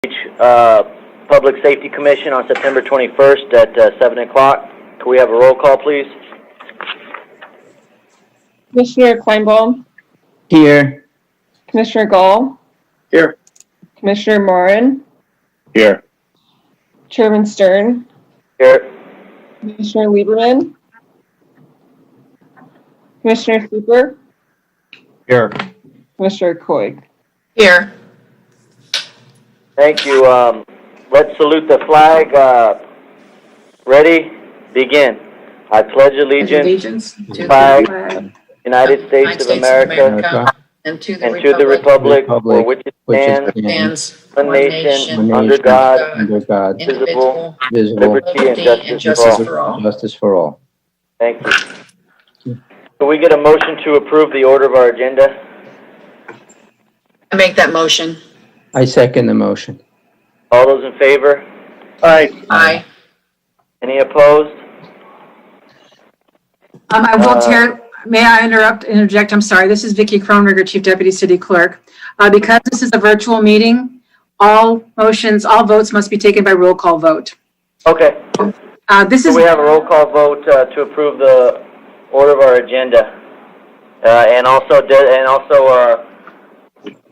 Public Safety Commission on September 21st at 7 o'clock. Can we have a roll call, please? Commissioner Kleinbaum. Here. Commissioner Gall. Here. Commissioner Morin. Here. Chairman Stern. Here. Commissioner Lieberman. Commissioner Super. Here. Commissioner Coig. Here. Thank you. Let's salute the flag. Ready? Begin. I pledge allegiance to the flag, United States of America, and to and to the republic for which it stands, stands one nation, under God, indivisible, liberty and justice for all. Justice for all. Thank you. Can we get a motion to approve the order of our agenda? I make that motion. I second the motion. All those in favor? Aye. Aye. Any opposed? I will may I interject? I'm sorry. This is Vicki Kronberger, Chief Deputy City Clerk. Because this is a virtual meeting, all votes must be taken by roll call vote. Okay. So we have a roll call vote to approve the order of our agenda. And also,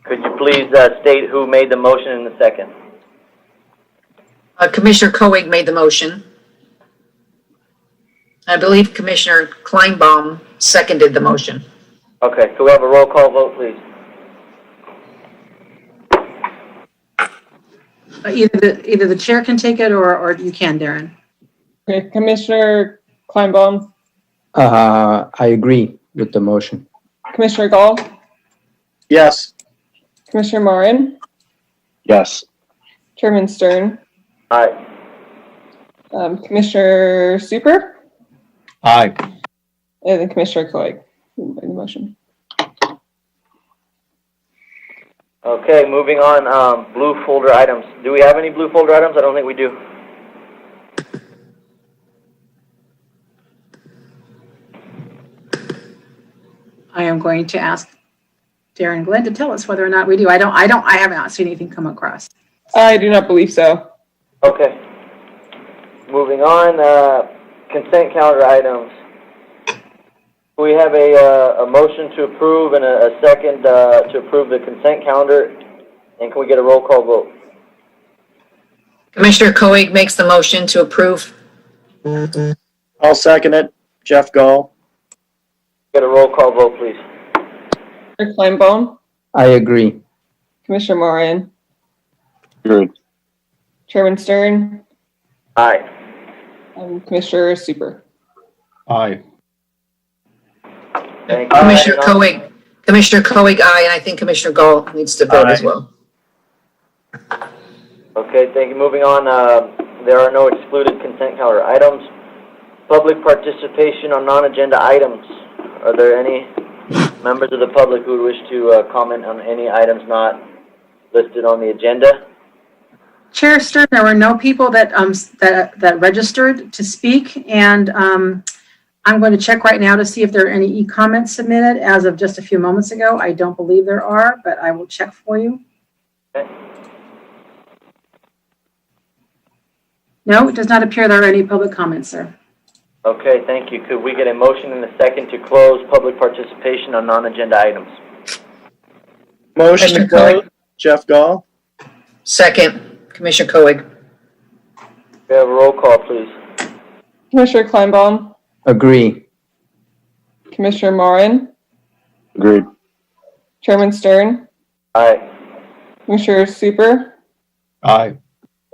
could you please state who made the motion in the second? Commissioner Coig made the motion. I believe Commissioner Kleinbaum seconded the motion. Okay, so we have a roll call vote, please. Either the chair can take it or you can, Darren. Okay, Commissioner Kleinbaum. I agree with the motion. Commissioner Gall. Yes. Commissioner Morin. Yes. Chairman Stern. Aye. Commissioner Super. Aye. And then Commissioner Coig made the motion. Okay, moving on, blue folder items. Do we have any blue folder items? I don't think we do. I am going to ask Darren Glenn to tell us whether or not we do. I haven't seen anything come across. I do not believe so. Okay. Moving on, consent calendar items. We have a motion to approve and a second to approve the consent calendar. And can we get a roll call vote? Commissioner Coig makes the motion to approve. I'll second it. Jeff Gall. Get a roll call vote, please. Commissioner Kleinbaum. I agree. Commissioner Morin. Agreed. Chairman Stern. Aye. Commissioner Super. Aye. Thank you. Commissioner Coig, aye, and I think Commissioner Gall needs to vote as well. Okay, thank you. Moving on, there are no excluded consent calendar items. Public participation on non-agenda items. Are there any members of the public who would wish to comment on any items not listed on the agenda? Chair Stern, there were no people that registered to speak, and I'm going to check right now to see if there are any e-comments submitted as of just a few moments ago. I don't believe there are, but I will check for you. Okay. No, it does not appear there are any public comments, sir. Okay, thank you. Could we get a motion in a second to close public participation on non-agenda items? Motion to Commissioner close. Coig. Jeff Gall. Second, Commissioner Coig. We have a roll call, please. Commissioner Kleinbaum. Agree. Commissioner Morin. Agreed. Chairman Stern. Aye. Commissioner Super. Aye.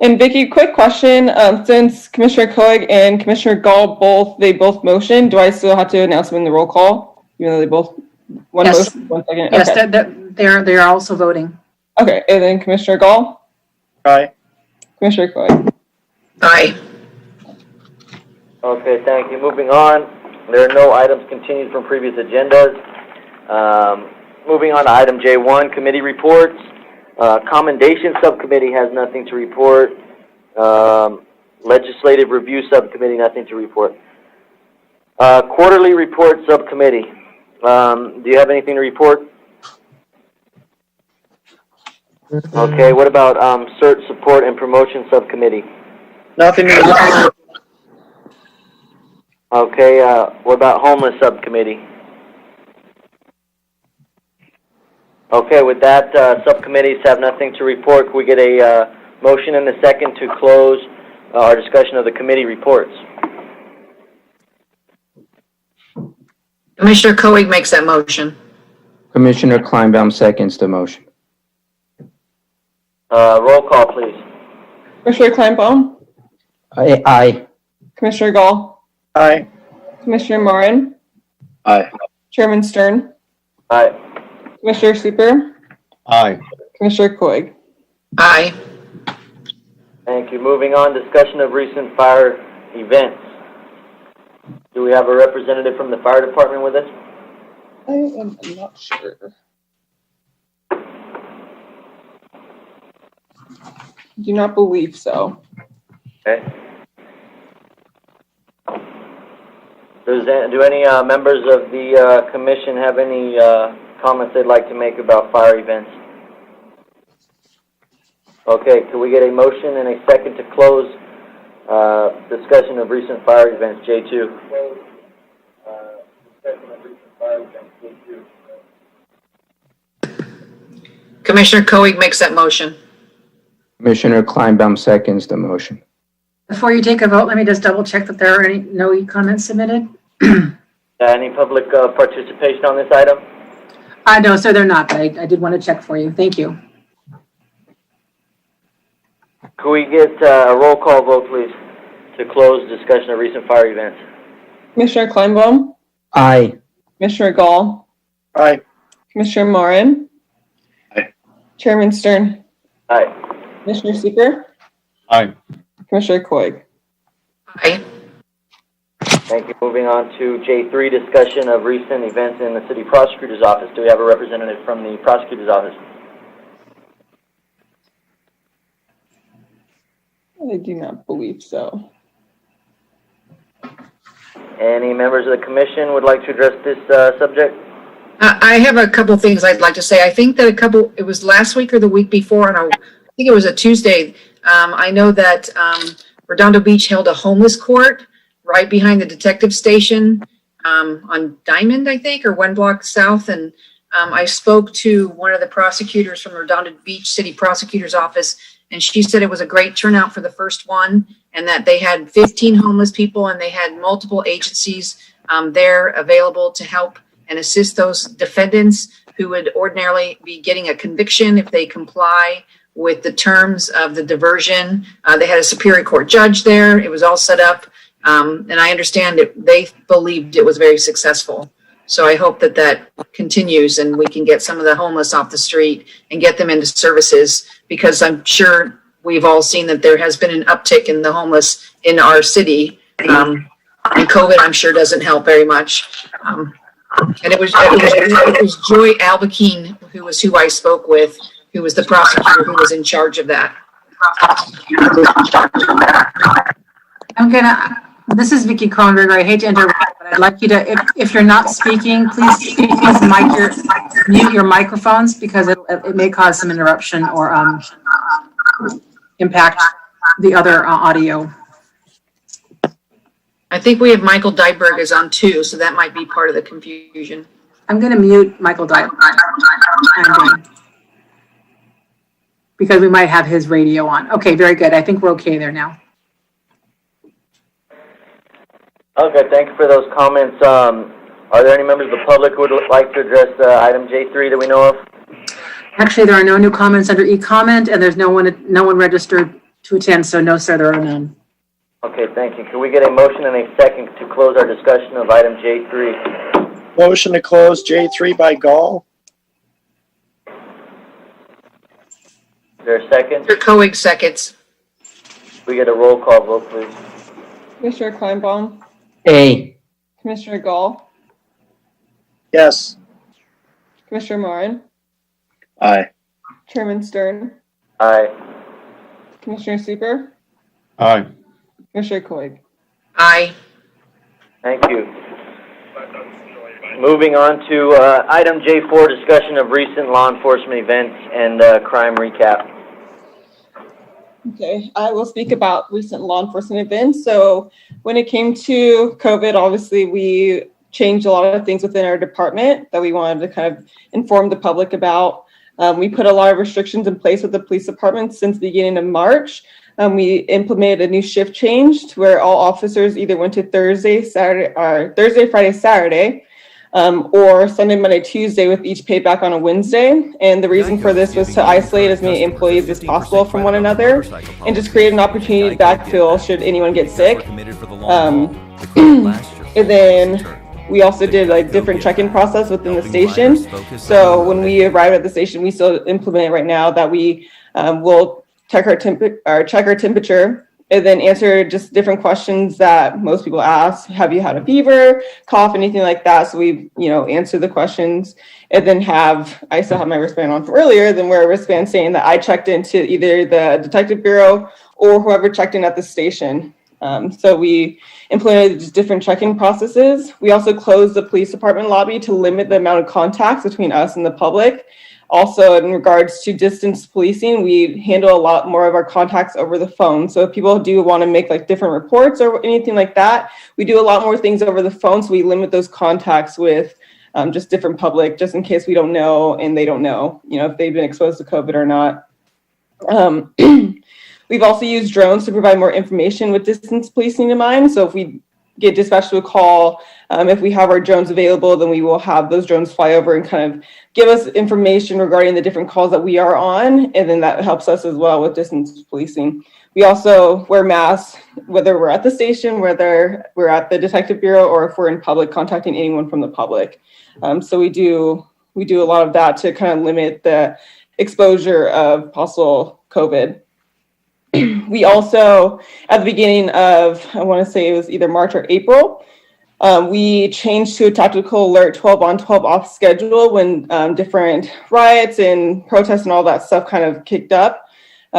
And Vicki, quick question. Since Commissioner Coig and Commissioner Gall both motioned, do I still have to announce them in the roll call? Even though they both one Yes. motion, 1 second? Yes, Okay. they are also voting. Okay, and then Commissioner Gall. Aye. Commissioner Coig. Aye. Okay, thank you. Moving on, there are no items continued from previous agendas. Moving on to item J1, committee reports. Commendation Subcommittee has nothing to report. Legislative Review Subcommittee, nothing to report. Quarterly Report Subcommittee. Do you have anything to report? Okay, what about, CERT Support and Promotion Subcommittee? Nothing needed. Okay, what about Homeless Subcommittee? Okay, with that, subcommittees have nothing to report. Can we get a, motion and a second to close, our discussion of the committee reports? Commissioner Coig makes that motion. Commissioner Kleinbaum seconds the motion. Roll call, please. Commissioner Kleinbaum, Aye. Commissioner Gall, Aye. Commissioner Moran, Aye. Chairman Stern, Aye. Commissioner Sleeper, Aye. Commissioner Coig. Aye. Thank you. Moving on, discussion of recent fire events. Do we have a representative from the fire department with us? I am not sure. Do not believe so. Okay. Do any members of the commission have any comments they'd like to make about fire events? Okay, can we get a motion and a second to close discussion of recent fire events, J2? Commissioner Coig makes that motion. Commissioner Kleinbaum seconds the motion. Before you take a vote, let me just double check that there are no e-comments submitted. Any public participation on this item? No, sir, they're not, but I did want to check for you. Thank you. Could we get a roll call vote, please, to close discussion of recent fire events? Commissioner Kleinbaum, Aye. Commissioner Gall, Aye. Commissioner Moran, Aye. Chairman Stern, Aye. Commissioner Sleeper, Aye. Commissioner Coig. Aye. Thank you. Moving on to J3, discussion of recent events in the city prosecutor's office. Do we have a representative from the prosecutor's office? I do not believe so. Any members of the commission would like to address this subject? I have a couple things I'd like to say. I think that it was last week or the week before, and I think it was a Tuesday. I know that Redondo Beach held a homeless court right behind the detective station on Diamond, I think, or one block south. And I spoke to one of the prosecutors from Redondo Beach City Prosecutor's Office, and she said it was a great turnout for the first one, and that they had 15 homeless people, and they had multiple agencies there available to help and assist those defendants who would ordinarily be getting a conviction if they comply with the terms of the diversion. They had a Superior Court judge there. It was all set up. And I understand they believed it was very successful. So I hope that that continues and we can get some of the homeless off the street and get them into services, because I'm sure we've all seen that there has been an uptick in the homeless in our city. And COVID, I'm sure, doesn't help very much. And it was Joy Albuquerque, who I spoke with, who was the prosecutor who was in charge of that. This is Vicki Kronberger. I hate to interrupt, but I'd like you to, if you're not speaking, please mute your microphones, because it may cause some interruption or impact the other audio. I think we have Michael Dyberg is on too, so that might be part of the confusion. I'm going to mute Michael Dyberg because we might have his radio on. Okay, very good. I think we're okay there now. Okay, thank you for those comments. Are there any members of the public who would like to address item J3 that we know of? Actually, there are no new comments under e-comment, and there's no one registered to attend, so no, sir, there are none. Okay, thank you. Can we get a motion and a second to close our discussion of item J3? Motion to close J3 by Gall. Is there a second? Mr. Coig seconds. We get a roll call vote, please. Commissioner Kleinbaum, Aye. Commissioner Gall, Yes. Commissioner Moran, Aye. Chairman Stern, Aye. Commissioner Sleeper, Aye. Commissioner Coig. Aye. Thank you. Moving on to item J4, discussion of recent law enforcement events and crime recap. Okay, I will speak about recent law enforcement events. So when it came to COVID, obviously we changed a lot of things within our department that we wanted to kind of inform the public about. We put a lot of restrictions in place with the police department since the beginning of March. We implemented a new shift change to where all officers either went to Thursday, Friday, Saturday, or Sunday, Monday, Tuesday, with each paid back on a Wednesday. And the reason for this was to isolate as many employees as possible from one another and just create an opportunity to backfill should anyone get sick. And then we also did a different check-in process within the station. So when we arrive at the station, we still implement right now that we will check our temperature and then answer just different questions that most people ask. Have you had a fever, cough, anything like that? So we, answer the questions, and then I still have my wristband on from earlier, then wear a wristband saying that I checked into either the detective bureau or whoever checked in at the station. So we implemented just different check-in processes. We also closed the police department lobby to limit the amount of contacts between us and the public. Also, in regards to distance policing, we handle a lot more of our contacts over the phone. So if people do want to make different reports or anything like that, we do a lot more things over the phone. So we limit those contacts with just different public, just in case we don't know and they don't know, if they've been exposed to COVID or not. We've also used drones to provide more information with distance policing in mind. So if we get dispatched to a call, if we have our drones available, then we will have those drones fly over and kind of give us information regarding the different calls that we are on. And then that helps us as well with distance policing. We also wear masks, whether we're at the station, whether we're at the detective bureau, or if we're in public contacting anyone from the public. So we do a lot of that to kind of limit the exposure of possible COVID. We also, at the beginning of, I want to say it was either March or April, we changed to a tactical alert 12 on, 12 off schedule when different riots and protests and all that stuff kind of kicked up.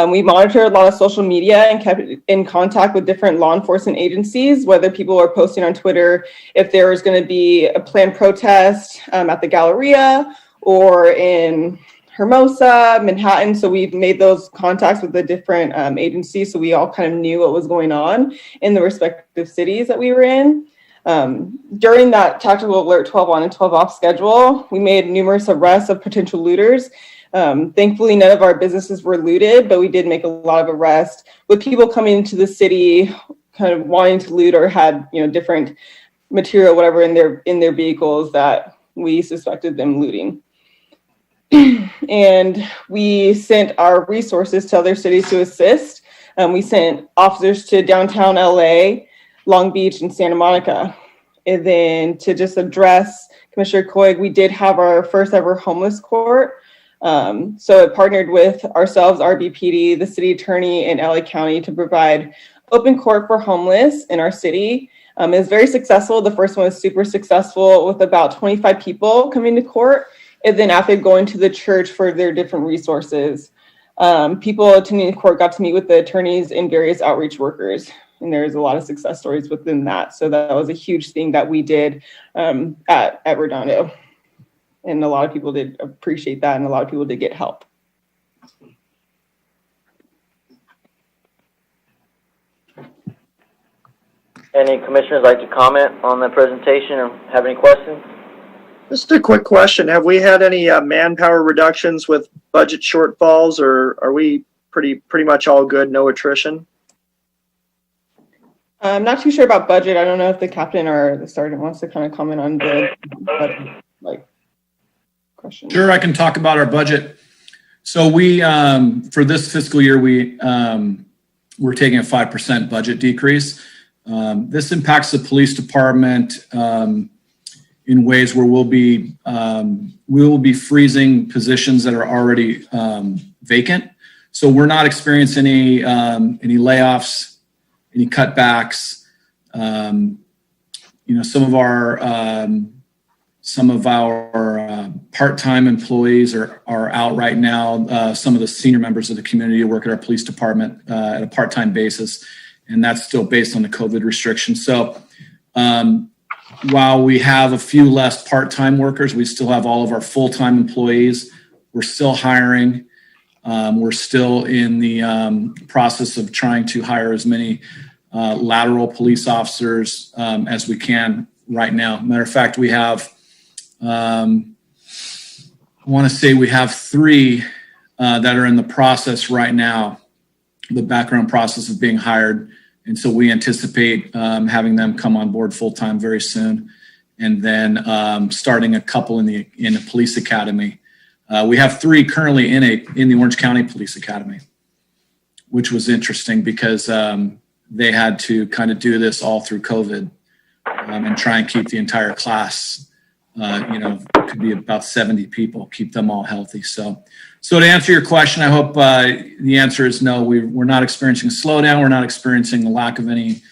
We monitored a lot of social media and kept in contact with different law enforcement agencies, whether people were posting on Twitter if there was going to be a planned protest at the Galleria or in Hermosa, Manhattan. So we've made those contacts with the different agencies, so we all kind of knew what was going on in the respective cities that we were in. During that tactical alert 12 on and 12 off schedule, we made numerous arrests of potential looters. Thankfully, none of our businesses were looted, but we did make a lot of arrests with people coming into the city kind of wanting to loot or had different material, whatever, in their vehicles that we suspected them looting. And we sent our resources to other cities to assist. We sent officers to downtown LA, Long Beach, and Santa Monica. And then to just address Commissioner Coig, we did have our first ever homeless court. So it partnered with ourselves, RBPD, the city attorney, and LA County to provide open court for homeless in our city. It was very successful. The first one was super successful with about 25 people coming to court. And then after going to the church for their different resources, people attending the court got to meet with the attorneys and various outreach workers. And there's a lot of success stories within that. So that was a huge thing that we did at Redondo. And a lot of people did appreciate that, and a lot of people did get help. Any commissioners like to comment on the presentation or have any questions? Just a quick question. Have we had any manpower reductions with budget shortfalls, or are we pretty much all good, no attrition? I'm not too sure about budget. I don't know if the captain or the sergeant wants to kind of comment on the budget, question. Sure, I can talk about our budget. So we, for this fiscal year, we're taking a 5% budget decrease. This impacts the police department in ways where we will be freezing positions that are already vacant. So we're not experiencing any layoffs, any cutbacks. Some of our part-time employees are out right now. Some of the senior members of the community work at our police department at a part-time basis, and that's still based on the COVID restrictions. So while we have a few less part-time workers, we still have all of our full-time employees. We're still hiring. We're still in the process of trying to hire as many lateral police officers as we can right now. Matter of fact, we have, I want to say we have 3 that are in the process right now, the background process of being hired. And so we anticipate having them come on board full-time very soon. And then starting a couple in the police academy. We have 3 currently in the Orange County Police Academy, which was interesting because they had to kind of do this all through COVID and try and keep the entire class, it could be about 70 people, keep them all healthy. So to answer your question, I hope the answer is no. We're not experiencing a slowdown. We're not experiencing a lack of any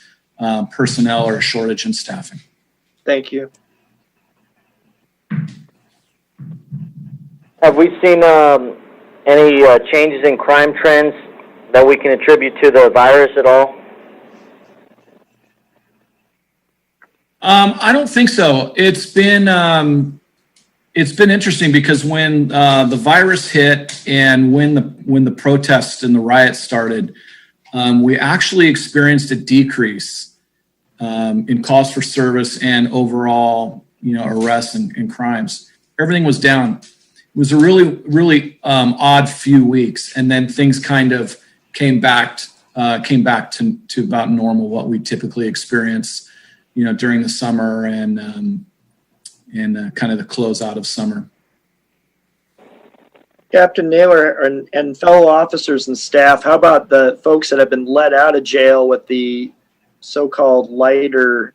personnel or a shortage in staffing. Thank you. Have we seen any changes in crime trends that we can attribute to the virus at all? I don't think so. It's been interesting because when the virus hit and when the protests and the riots started, we actually experienced a decrease in calls for service and overall, arrests and crimes. Everything was down. It was a really odd few weeks, and then things kind of came back to about normal, what we typically experience, during the summer and kind of the closeout of summer. Captain Naylor and fellow officers and staff, how about the folks that have been let out of jail with the so-called lighter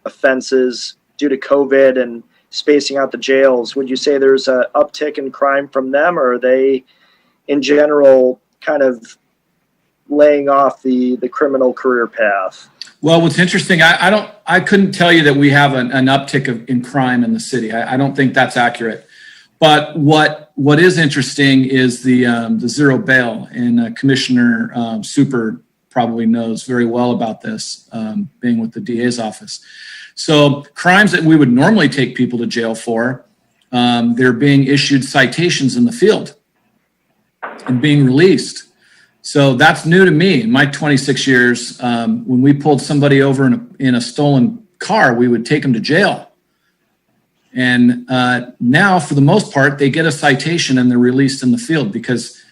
offenses due to COVID and spacing out the jails? Would you say there's an uptick in crime from them, or are they in general kind of laying off the criminal career path? Well, what's interesting, I couldn't tell you that we have an uptick in crime in the city. I don't think that's accurate. But what is interesting is the zero bail, and Commissioner Super probably knows very well about this, being with the DA's office. So crimes that we would normally take people to jail for, they're being issued citations in the field and being released. So that's new to me. In my 26 years, when we pulled somebody over in a stolen car, we would take them to jail. And now, for the most part, they get a citation and they're released in the field because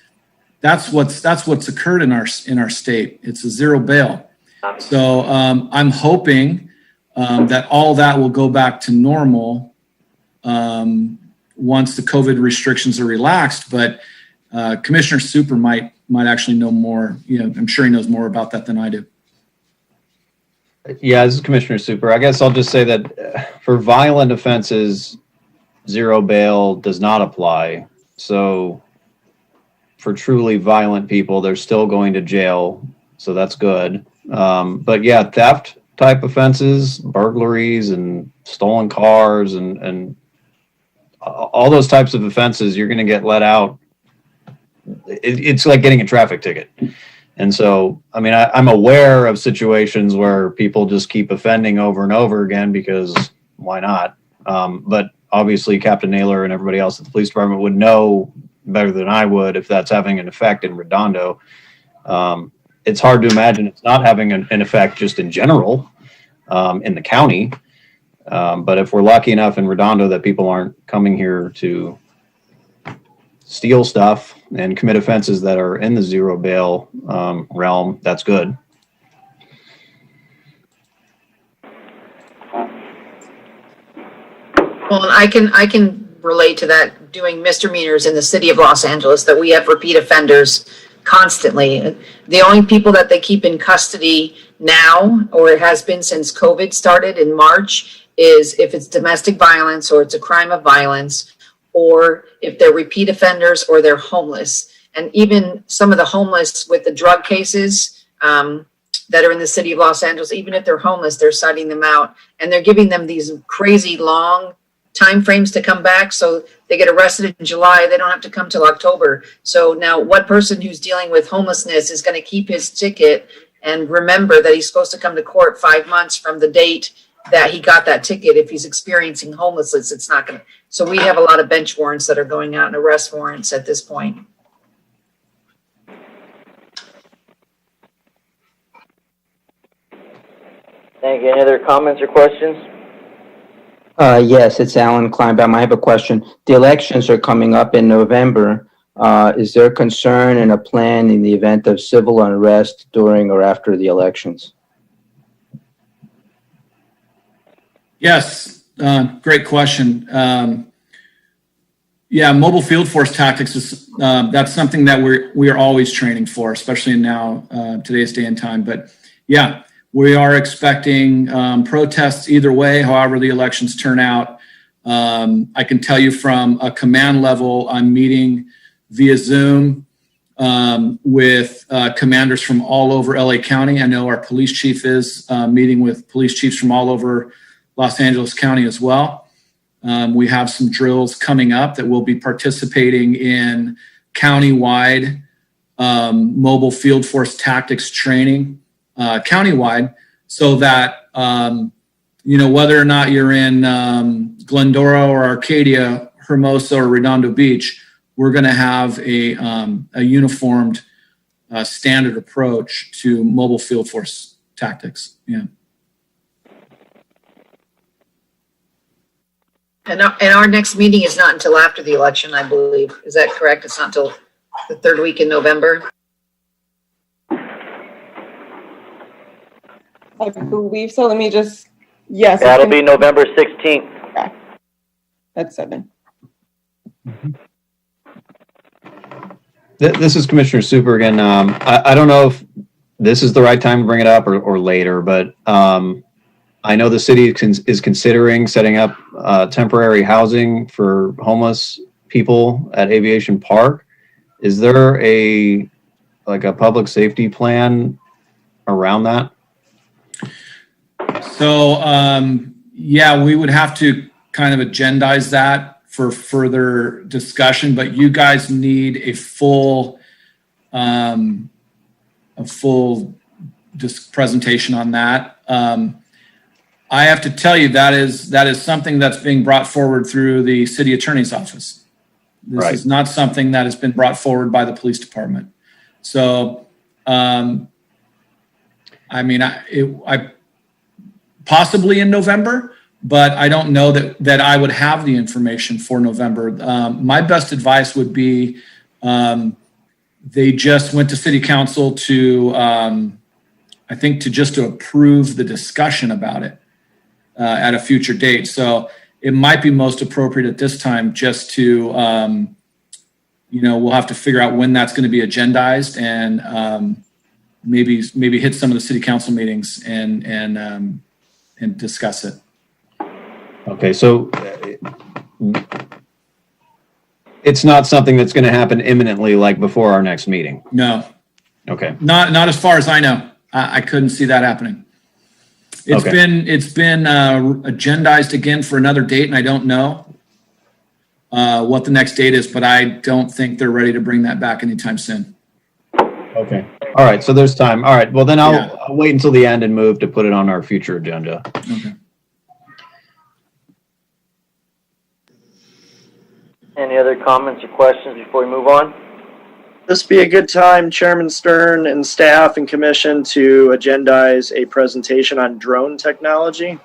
that's what's occurred in our state. It's a zero bail. So I'm hoping that all that will go back to normal once the COVID restrictions are relaxed. But Commissioner Super might actually know more. I'm sure he knows more about that than I do. Yeah, this is Commissioner Super. I guess I'll just say that for violent offenses, zero bail does not apply. So for truly violent people, they're still going to jail. So that's good. But yeah, theft type offenses, burglaries and stolen cars and all those types of offenses, you're going to get let out. It's like getting a traffic ticket. And so, I mean, I'm aware of situations where people just keep offending over and over again because why not? But obviously Captain Naylor and everybody else at the police department would know better than I would if that's having an effect in Redondo. It's hard to imagine it's not having an effect just in general in the county. But if we're lucky enough in Redondo that people aren't coming here to steal stuff and commit offenses that are in the zero bail realm, that's good. Well, I can relate to that, doing misdemeanors in the city of Los Angeles, that we have repeat offenders constantly. The only people that they keep in custody now, or it has been since COVID started in March, is if it's domestic violence or it's a crime of violence, or if they're repeat offenders or they're homeless. And even some of the homeless with the drug cases that are in the city of Los Angeles, even if they're homeless, they're citing them out and they're giving them these crazy long time frames to come back. So they get arrested in July, they don't have to come till October. So now what person who's dealing with homelessness is going to keep his ticket and remember that he's supposed to come to court 5 months from the date that he got that ticket. If he's experiencing homelessness, it's not going to. So we have a lot of bench warrants that are going out and arrest warrants at this point. Thank you. Any other comments or questions? Yes, it's Alan Kleinbaum. I have a question. The elections are coming up in November. Is there concern and a plan in the event of civil unrest during or after the elections? Yes, great question. Yeah, mobile field force tactics is that's something that we are always training for, especially in now today's day and time. But yeah, we are expecting protests either way, however the elections turn out. I can tell you from a command level, I'm meeting via Zoom with commanders from all over LA County. I know our police chief is meeting with police chiefs from all over Los Angeles County as well. We have some drills coming up that we'll be participating in countywide mobile field force tactics training countywide, so that whether or not you're in Glendora or Arcadia, Hermosa or Redondo Beach, we're going to have a uniformed standard approach to mobile field force tactics. Yeah. And our next meeting is not until after the election, I believe. Is that correct? It's not until the third week in November? I believe so. Let me just, yes. That'll be November 16th. Okay. That's 7. This is Commissioner Super again. I don't know if this is the right time to bring it up or later, but I know the city is considering setting up temporary housing for homeless people at Aviation Park. Is there a public safety plan around that? So, yeah, we would have to kind of agendize that for further discussion, but you guys need a full presentation on that. I have to tell you that is something that's being brought forward through the city attorney's office. This Right. is not something that has been brought forward by the police department. So, I mean, I possibly in November, but I don't know that I would have the information for November. My best advice would be they just went to city council to approve the discussion about it at a future date. So it might be most appropriate at this time just to, we'll have to figure out when that's going to be agendized and maybe hit some of the city council meetings and discuss it. Okay, so it's not something that's going to happen imminently, like before our next meeting. No, Okay. not as far as I know. I couldn't see that happening. It's been agendized again for another date, and I don't know what the next date is, but I don't think they're ready to bring that back anytime soon. Okay. All right. So there's time. All right. Well, then I'll wait until the end and move to put it on our future agenda. Okay. Any other comments or questions before we move on? This be a good time, Chairman Stern and staff and commission, to agendize a presentation on drone technology.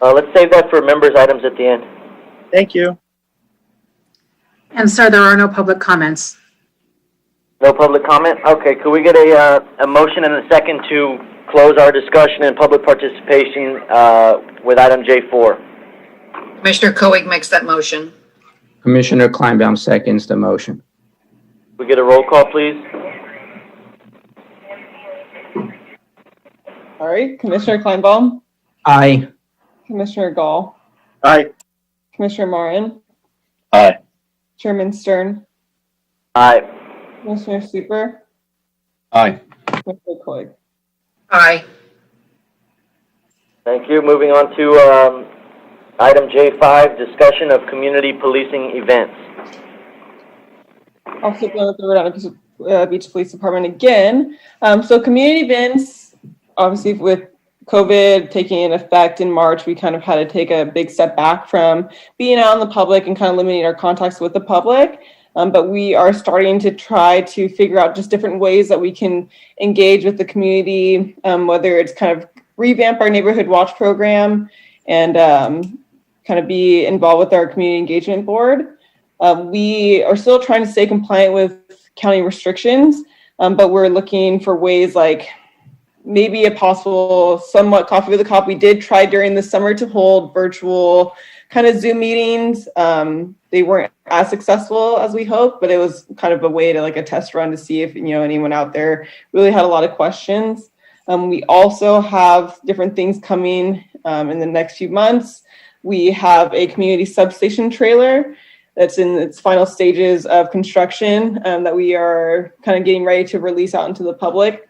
Let's save that for members' items at the end. Thank you. And sir, there are no public comments. No public comment? Okay, could we get a motion and a second to close our discussion and public participation with item J4? Commissioner Koenig makes that motion. Commissioner Kleinbaum seconds the motion. We get a roll call, please? All right, Commissioner Kleinbaum, Aye. Commissioner Gall, Aye. Commissioner Moran, Aye. Chairman Stern, Aye. Commissioner Super, Aye. Commissioner Coig. Aye. Thank you. Moving on to item J5, discussion of community policing events. Also going with the Redondo Beach Police Department again. So community events, obviously with COVID taking effect in March, we kind of had to take a big step back from being out in the public and kind of limiting our contacts with the public. But we are starting to try to figure out just different ways that we can engage with the community, whether it's kind of revamp our neighborhood watch program and kind of be involved with our community engagement board. We are still trying to stay compliant with county restrictions, but we're looking for ways like maybe a possible somewhat coffee with the cop. We did try during the summer to hold virtual kind of Zoom meetings. They weren't as successful as we hoped, but it was kind of a way to like a test run to see if, anyone out there really had a lot of questions. We also have different things coming in the next few months. We have a community substation trailer that's in its final stages of construction that we are kind of getting ready to release out into the public.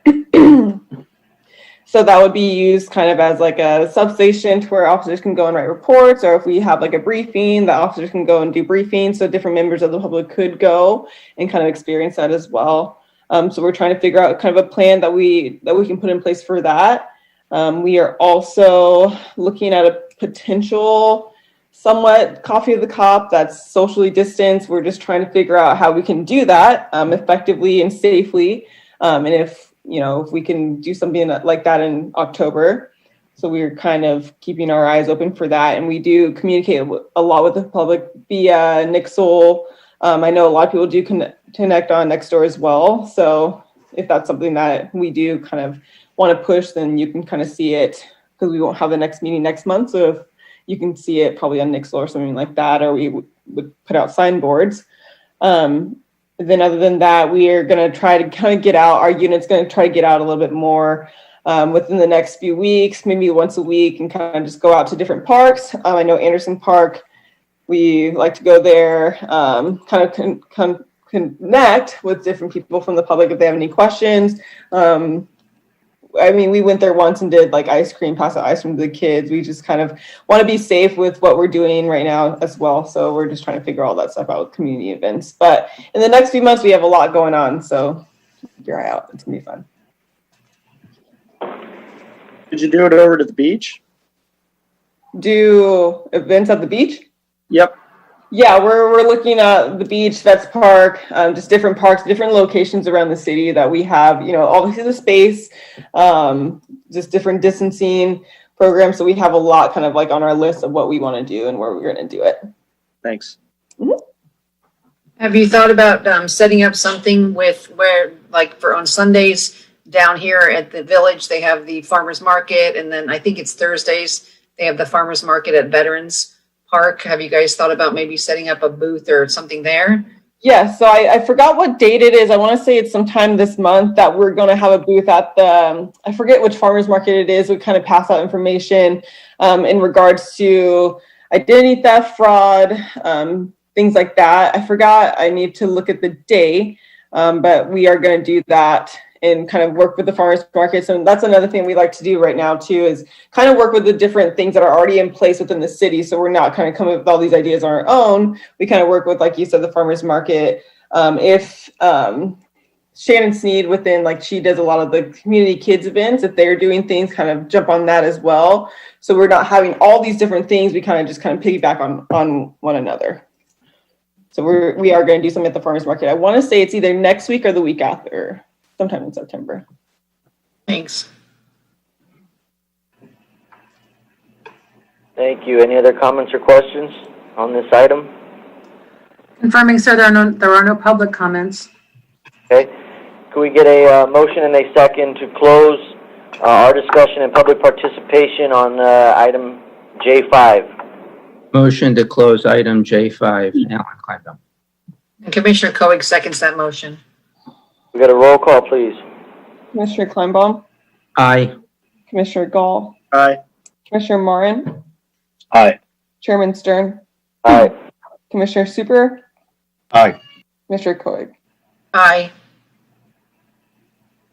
So that would be used kind of as like a substation to where officers can go and write reports, or if we have like a briefing, the officers can go and do briefings. So different members of the public could go and kind of experience that as well. So we're trying to figure out kind of a plan that we can put in place for that. We are also looking at a potential somewhat coffee of the cop that's socially distanced. We're just trying to figure out how we can do that effectively and safely. And if we can do something like that in October. So we're kind of keeping our eyes open for that. And we do communicate a lot with the public via Nixle. I know a lot of people do connect on Nextdoor as well. So if that's something that we do kind of want to push, then you can kind of see it, because we won't have the next meeting next month. So if you can see it probably on Nixle or something like that, or we would put out signboards. Then other than that, we are going to try to kind of get out, our unit's going to try to get out a little bit more within the next few weeks, maybe once a week, and kind of just go out to different parks. I know Anderson Park, we like to go there, kind of connect with different people from the public if they have any questions. We went there once and did like ice cream, pass out ice cream to the kids. We just kind of want to be safe with what we're doing right now as well. So we're just trying to figure all that stuff out with community events. But in the next few months, we have a lot going on. So keep your eye out. It's going to be fun. Did you do it over to the beach? Do events at the beach? Yep. Yeah, we're looking at the beach, Vets Park, just different parks, different locations around the city that we have, obviously the space, just different distancing programs. So we have a lot kind of like on our list of what we want to do and where we're going to do it. Thanks. Mm-hmm. Have you thought about setting up something with where, like for on Sundays down here at the village, they have the farmer's market, and then I think it's Thursdays, they have the farmer's market at Veterans Park. Have you guys thought about maybe setting up a booth or something there? Yeah, so I forgot what date it is. I want to say it's sometime this month that we're going to have a booth at the, I forget which farmer's market it is. We kind of pass out information in regards to identity theft, fraud, things like that. I forgot. I need to look at the day, but we are going to do that and kind of work with the farmers markets. And that's another thing we like to do right now too, is kind of work with the different things that are already in place within the city. So we're not kind of coming up with all these ideas on our own. We kind of work with, like you said, the farmers market. If Shannon Sneed within, like she does a lot of the community kids events, if they're doing things, kind of jump on that as well. So we're not having all these different things. We kind of just kind of piggyback on one another. So we are going to do something at the farmers market. I want to say it's either next week or the week after. Sometime in September. Thanks. Thank you. Any other comments or questions on this item? Confirming, sir, there are no public comments. Okay. Can we get a motion and a second to close our discussion and public participation on item J5? Motion to close item J5. Alan Kleinbaum. And Commissioner Koenig seconds that motion. We got a roll call, please. Commissioner Kleinbaum, Aye. Commissioner Gall, Aye. Commissioner Morin, Aye. Chairman Stern, Aye. Commissioner Super, Aye. Commissioner Koenig. Aye.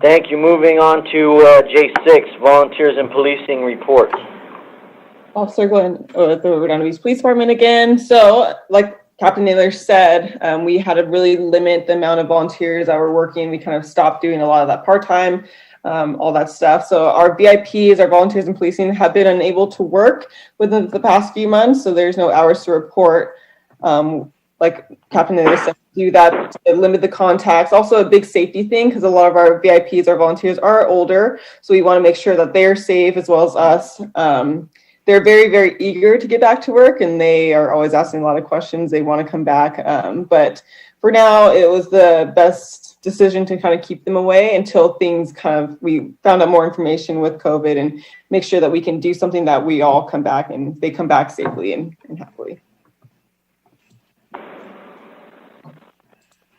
Thank you. Moving on to J6, volunteers and policing report. Officer Glenn with the Redondo Beach Police Department again. So, like Captain Naylor said, we had to really limit the amount of volunteers that were working. We kind of stopped doing a lot of that part-time all that stuff. So our VIPs, our volunteers in policing, have been unable to work within the past few months, so there's no hours to report. Like Captain Naylor said, do that to limit the contacts. Also a big safety thing, because a lot of our VIPs, our volunteers, are older, so we want to make sure that they're safe as well as us. They're very, very eager to get back to work, and they are always asking a lot of questions. They want to come back, but for now, it was the best decision to kind of keep them away until things we found out more information with COVID and make sure that we can do something that we all come back and they come back safely and happily.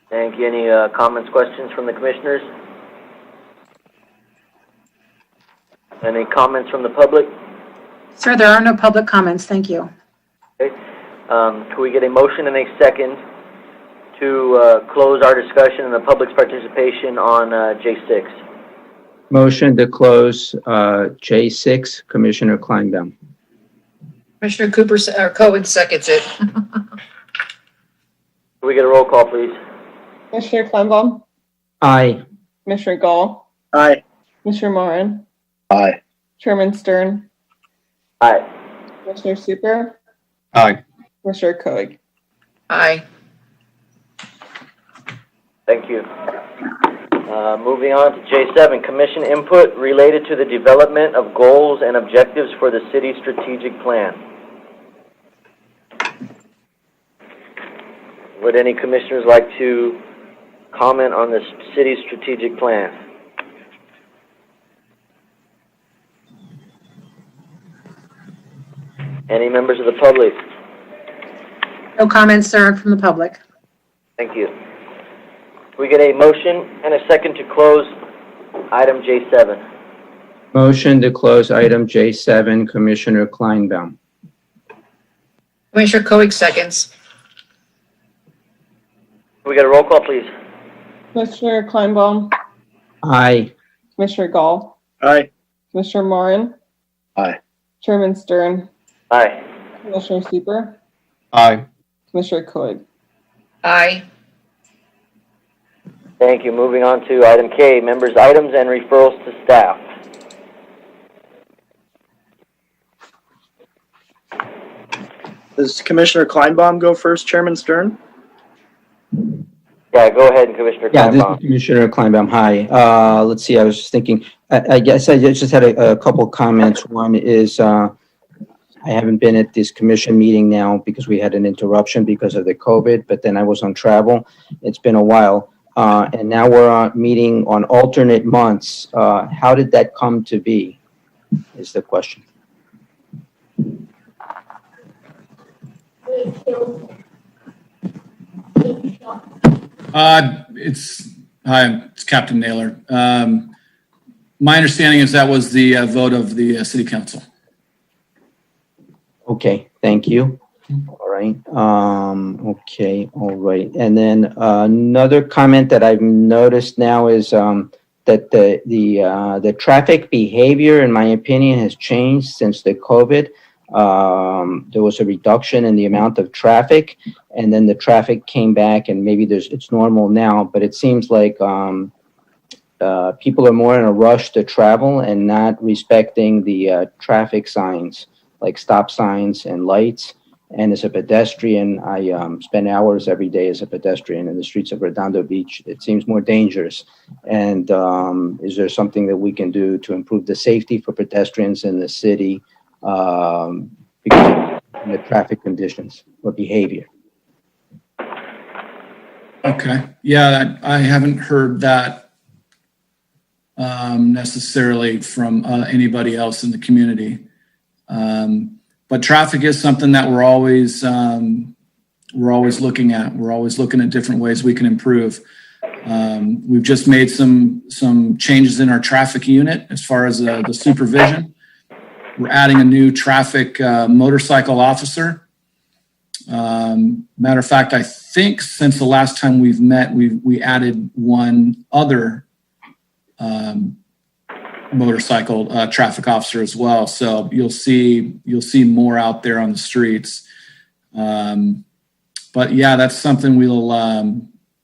Thank you. Any comments, questions from the commissioners? Any comments from the public? Sir, there are no public comments. Thank you. Okay. Can we get a motion and a second to close our discussion and the public's participation on J6? Motion to close J6, Commissioner Kleinbaum. Commissioner Cooper, or Cohen seconds it. Can we get a roll call, please? Commissioner Kleinbaum, Aye. Commissioner Gall, Aye. Commissioner Moran, Aye. Chairman Stern, Aye. Commissioner Super, Aye. Commissioner Koenig. Aye. Thank you. Moving on to J7, commission input related to the development of goals and objectives for the city strategic plan. Would any commissioners like to comment on the city's strategic plan? Any members of the public? No comments, sir, from the public. Thank you. We get a motion and a second to close item J7. Motion to close item J7, Commissioner Kleinbaum. Commissioner Koenig seconds. Can we get a roll call, please? Commissioner Kleinbaum, Aye. Commissioner Gall, Aye. Commissioner Moran, Aye. Chairman Stern, Aye. Commissioner Super, Aye. Commissioner Koenig. Aye. Thank you. Moving on to item K, members' items and referrals to staff. Does Commissioner Kleinbaum go first, Chairman Stern? Yeah, go ahead, Commissioner Yeah, this is Kleinbaum. Commissioner Kleinbaum. Hi. Let's see. I was just thinking, I guess I just had a couple of comments. One is I haven't been at this commission meeting now because we had an interruption because of the COVID, but then I was on travel. It's been a while. And now we're meeting on alternate months. How did that come to be is the question. It's Captain Naylor. My understanding is that was the vote of the city council. Okay, thank you. All right. Okay, all right. And then another comment that I've noticed now is that the traffic behavior, in my opinion, has changed since the COVID. There was a reduction in the amount of traffic, and then the traffic came back, and maybe it's normal now, but it seems like people are more in a rush to travel and not respecting the traffic signs, like stop signs and lights. And as a pedestrian, I spend hours every day as a pedestrian in the streets of Redondo Beach. It seems more dangerous. And is there something that we can do to improve the safety for pedestrians in the city because of the traffic conditions or behavior? Okay. Yeah, I haven't heard that necessarily from anybody else in the community. But traffic is something that we're always looking at. We're always looking at different ways we can improve. We've just made some changes in our traffic unit as far as the supervision. We're adding a new traffic motorcycle officer. Matter of fact, I think since the last time we've met, we added one other motorcycle traffic officer as well. So you'll see more out there on the streets. But yeah, that's something we'll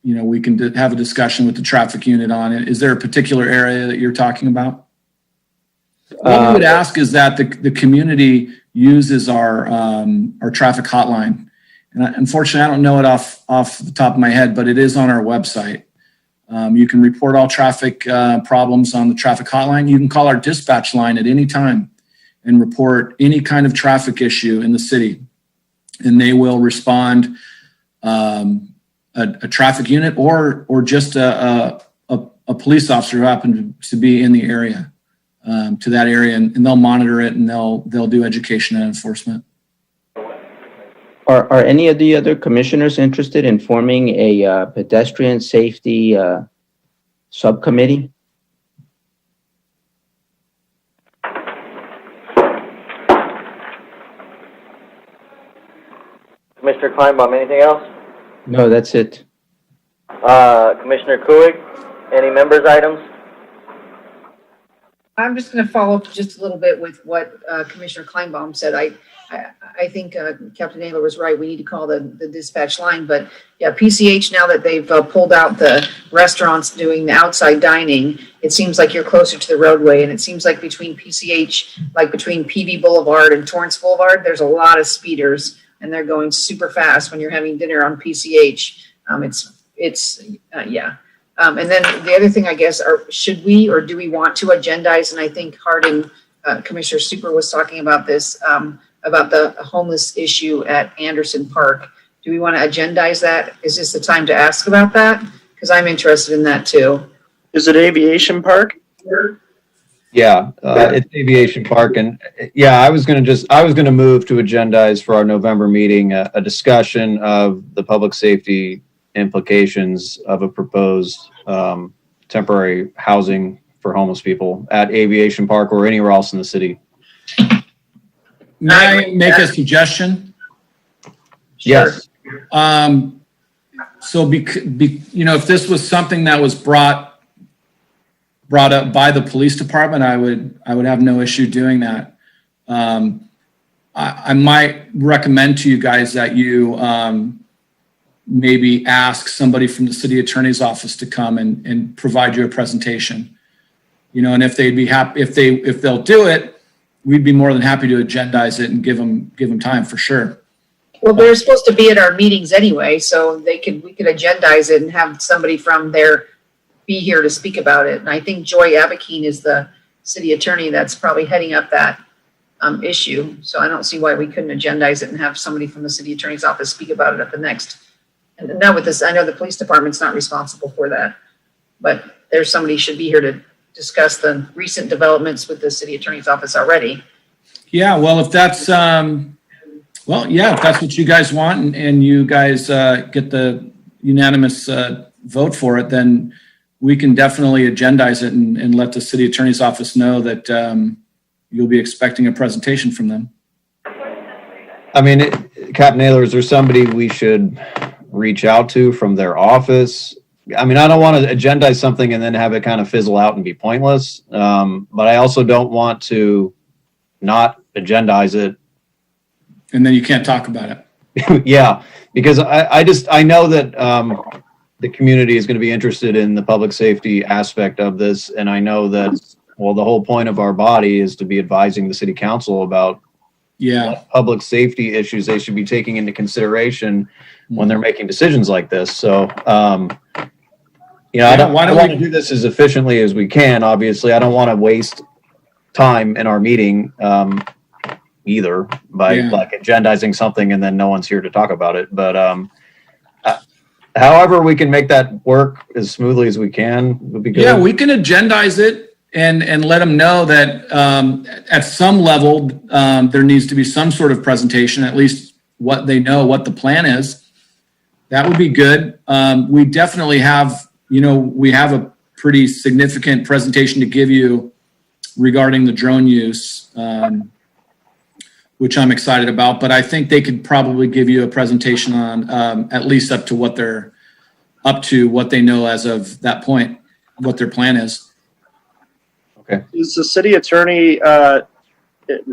we can have a discussion with the traffic unit on it. Is there a particular area that you're talking about? What we would ask is that the community uses our traffic hotline. And unfortunately, I don't know it off the top of my head, but it is on our website. You can report all traffic problems on the traffic hotline. You can call our dispatch line at any time and report any kind of traffic issue in the city. And they will respond, a traffic unit or just a police officer who happened to be in the area, to that area, and they'll monitor it and they'll do education and enforcement. Are any of the other commissioners interested in forming a pedestrian safety subcommittee? Commissioner Kleinbaum, anything else? No, that's it. Commissioner Kuig, any members' items? I'm just going to follow up just a little bit with what Commissioner Kleinbaum said. I think Captain Naylor was right. We need to call the dispatch line. But yeah, PCH, now that they've pulled out the restaurants doing the outside dining, it seems like you're closer to the roadway. And it seems like between PCH, like between PV Boulevard and Torrance Boulevard, there's a lot of speeders and they're going super fast when you're having dinner on PCH. Yeah. And then the other thing, I guess, should we or do we want to agendize? And I think Hardin, Commissioner Super was talking about this, about the homeless issue at Anderson Park. Do we want to agendize that? Is this the time to ask about that? Because I'm interested in that too. Is it Aviation Park? Yeah, it's Aviation Park, and yeah, I was going to move to agendize for our November meeting a discussion of the public safety implications of a proposed temporary housing for homeless people at Aviation Park or anywhere else in the city. May I make a suggestion? Yes. So, if this was something that was brought up by the police department, I would have no issue doing that. I might recommend to you guys that you maybe ask somebody from the city attorney's office to come and provide you a presentation. And if they'd be happy, if they'll do it, we'd be more than happy to agendize it and give them time for sure. Well, they're supposed to be at our meetings anyway, so we could agendize it and have somebody from there be here to speak about it. And I think Joy Abakeen is the city attorney that's probably heading up that issue. So I don't see why we couldn't agendize it and have somebody from the city attorney's office speak about it at the next. And now with this, I know the police department's not responsible for that, but there's somebody should be here to discuss the recent developments with the city attorney's office already. Yeah, well, if that's if that's what you guys want and you guys get the unanimous vote for it, then we can definitely agendize it and let the city attorney's office know that you'll be expecting a presentation from them. I mean, Captain Naylor, is there somebody we should reach out to from their office? I mean, I don't want to agendize something and then have it kind of fizzle out and be pointless. But I also don't want to not agendize it. And then you can't talk about it. Yeah, because I know that the community is going to be interested in the public safety aspect of this. And I know that, well, the whole point of our body is to be advising the city council about what public safety issues they should be taking into consideration when they're making decisions like this. So, I want to do this as efficiently as we can. Obviously, I don't want to waste time in our meeting either by like agendizing something and then no one's here to talk about it. But however we can make that work as smoothly as we can would be good. Yeah, we can agendize it and let them know that at some level there needs to be some sort of presentation, at least what they know, what the plan is. That would be good. We definitely have, we have a pretty significant presentation to give you regarding the drone use, which I'm excited about. But I think they could probably give you a presentation on at least up to what they're up to, what they know as of that point, what their plan is. Okay. Is the city attorney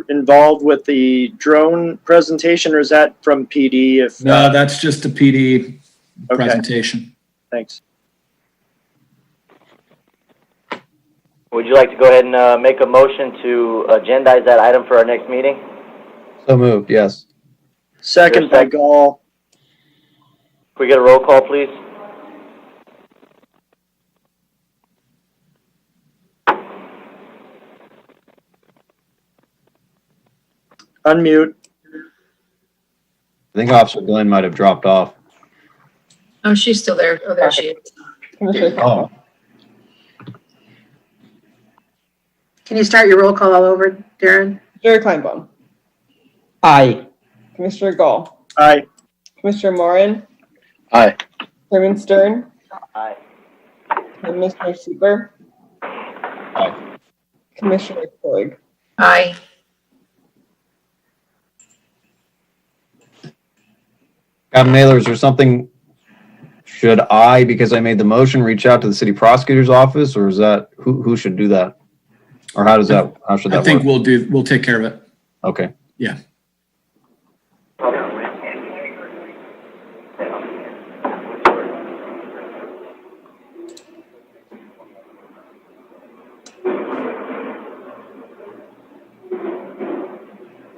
involved with the drone presentation, or is that from PD? No, that's just a PD presentation. Thanks. Would you like to go ahead and make a motion to agendize that item for our next meeting? So moved, yes. Second by Gall. Can we get a roll call, please? Unmute. I think Officer Glenn might have dropped off. Oh, she's still there. Oh, there she is. Commissioner Oh, Can you start your roll call all over, Darren? Kleinbaum, Aye. Commissioner Gall, Aye. Commissioner Moran, Aye. Chairman Stern, Aye. Commissioner Super, aye. Commissioner Koig. Aye. Captain Naylor, is there something, should I, because I made the motion, reach out to the city prosecutor's office, or is that, who should do that? Or how should that I work? think we'll take care of it. Okay. Yeah.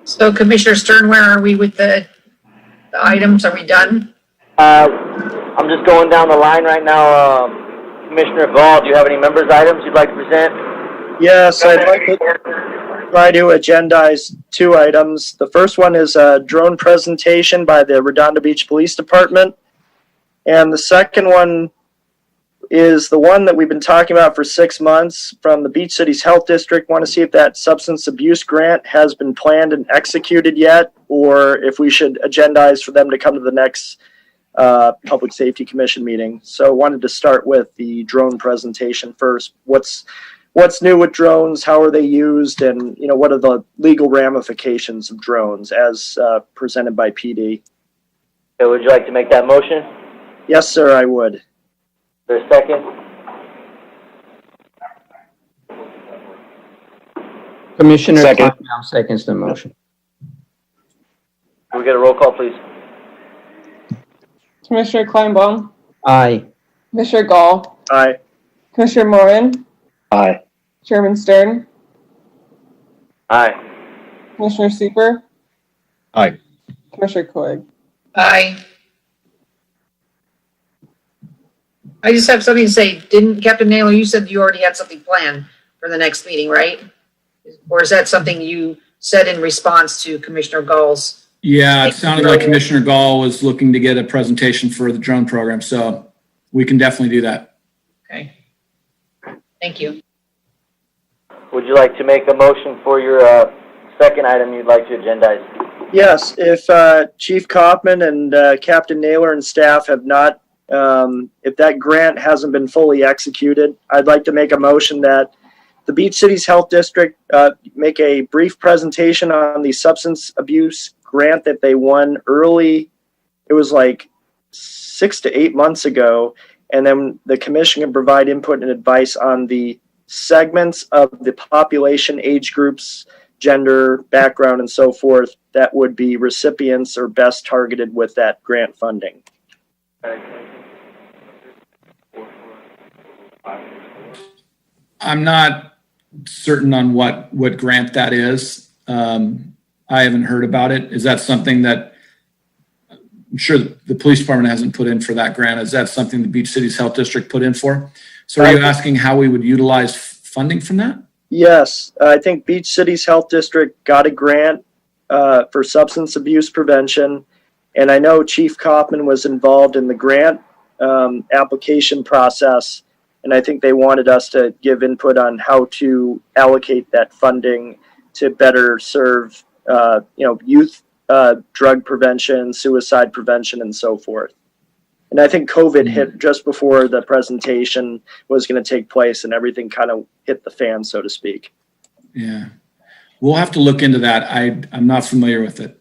So Commissioner Stern, where are we with the items? Are we done? I'm just going down the line right now. Commissioner Gall, do you have any members' items you'd like to present? Yes, I'd like to try to agendize 2 items. The first one is a drone presentation by the Redondo Beach Police Department. And the second one is the one that we've been talking about for 6 months from the Beach Cities Health District. Want to see if that substance abuse grant has been planned and executed yet, or if we should agendize for them to come to the next Public Safety Commission meeting. So wanted to start with the drone presentation first. What's new with drones? How are they used? And, what are the legal ramifications of drones as presented by PD? Okay, would you like to make that motion? Yes, sir, I would. Is there a second? Commissioner Second. Kleinbaum seconds the motion. Can we get a roll call, please? Commissioner Kleinbaum, Aye. Commissioner Gall, Aye. Commissioner Moran, Aye. Chairman Stern, Aye. Commissioner Super, Aye. Commissioner Koig. Aye. I just have something to say. Didn't Captain Naylor, you said you already had something planned for the next meeting, right? Or is that something you said in response to Commissioner Gall's? Yeah, it sounded like Commissioner Gall was looking to get a presentation for the drone program, so we can definitely do that. Okay. Thank you. Would you like to make a motion for your second item you'd like to agendize? Yes, if Chief Kaufman and Captain Naylor and staff have not, if that grant hasn't been fully executed, I'd like to make a motion that the Beach Cities Health District make a brief presentation on the substance abuse grant that they won early. It was like 6 to 8 months ago. And then the commission can provide input and advice on the segments of the population, age groups, gender, background, and so forth that would be recipients or best targeted with that grant funding. I'm not certain on what grant that is. I haven't heard about it. Is that something that, I'm sure the police department hasn't put in for that grant. Is that something the Beach Cities Health District put in for? So are you asking how we would utilize funding from that? Yes, I think Beach Cities Health District got a grant for substance abuse prevention. And I know Chief Kaufman was involved in the grant application process. And I think they wanted us to give input on how to allocate that funding to better serve, youth drug prevention, suicide prevention, and so forth. And I think COVID hit just before the presentation was going to take place, and everything kind of hit the fan, so to speak. Yeah. We'll have to look into that. I'm not familiar with it.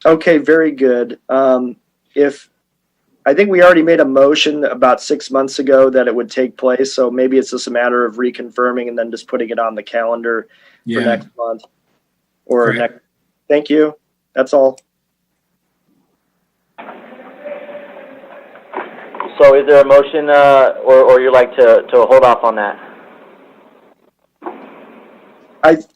Okay, very good. I think we already made a motion about 6 months ago that it would take place, so maybe it's just a matter of reconfirming and then just putting it on the calendar for next month or Correct. next. Thank you. That's all. So is there a motion, or you like to hold off on that?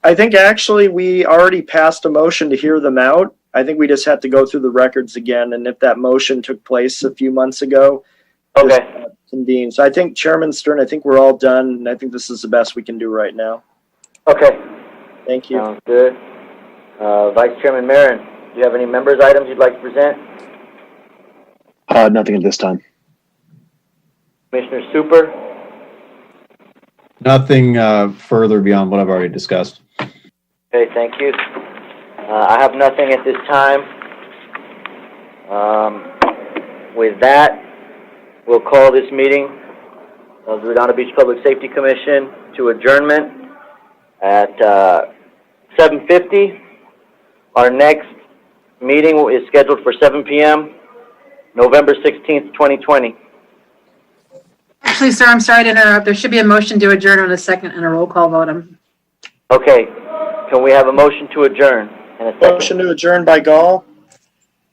I think actually we already passed a motion to hear them out. I think we just have to go through the records again, and if that motion took place a few months ago, just, Okay. convene. So I think Chairman Stern, I think we're all done, and I think this is the best we can do right now. Okay. Thank you. Sounds good. Vice Chairman Marin, do you have any members' items you'd like to present? Nothing at this time. Commissioner Super? Nothing further beyond what I've already discussed. Okay, thank you. I have nothing at this time. With that, we'll call this meeting of the Redondo Beach Public Safety Commission to adjournment at 7:50. Our next meeting is scheduled for 7 p.m., November 16th, 2020. Actually, sir, I'm sorry to interrupt. There should be a motion to adjourn on a second and a roll call vote. Okay, can we have a motion to adjourn in a second? Motion to adjourn by Gall.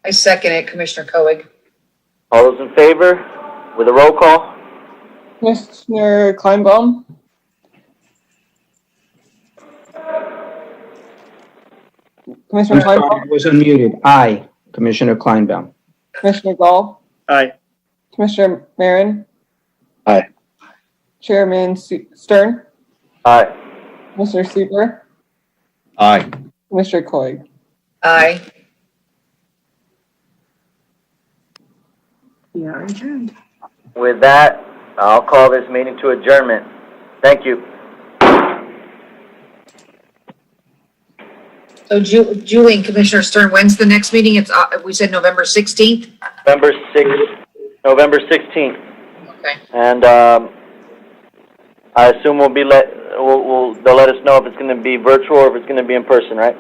I second it, Commissioner Koenig. All those in favor with a roll call? Commissioner Kleinbaum, Commissioner Kleinbaum, Was unmuted. Aye, Commissioner Kleinbaum. Commissioner Gall, Aye. Commissioner Marin. Aye. Chairman Stern, Aye. Commissioner Super, Aye. Commissioner Coig. Aye. We are adjourned. With that, I'll call this meeting to adjournment. Thank you. So Julie and Commissioner Stern, when's the next meeting? It's, we said November 16th? November 16th. Okay. And I assume they'll let us know if it's going to be virtual or if it's going to be in person, right?